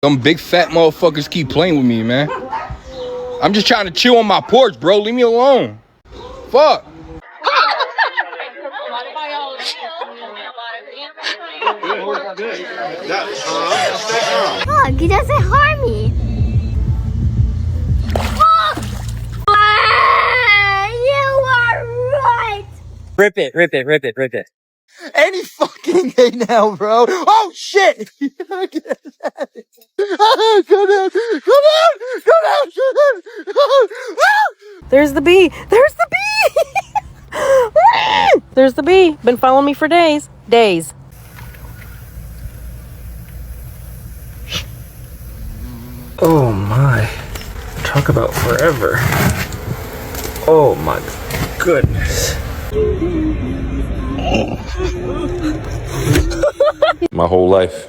Them big fat motherfuckers keep playing with me, man. I'm just trying to chill on my porch, bro. Leave me alone. Fuck. Fuck, he doesn't harm me. Fuck! You are right. Rip it, rip it, rip it, rip it. Any fucking day now, bro. Oh shit! Go down! Go down! Go down! Go down! There's the bee. There's the bee. There's the bee. Been following me for days. Days. Oh my. Talk about forever. Oh my goodness. My whole life.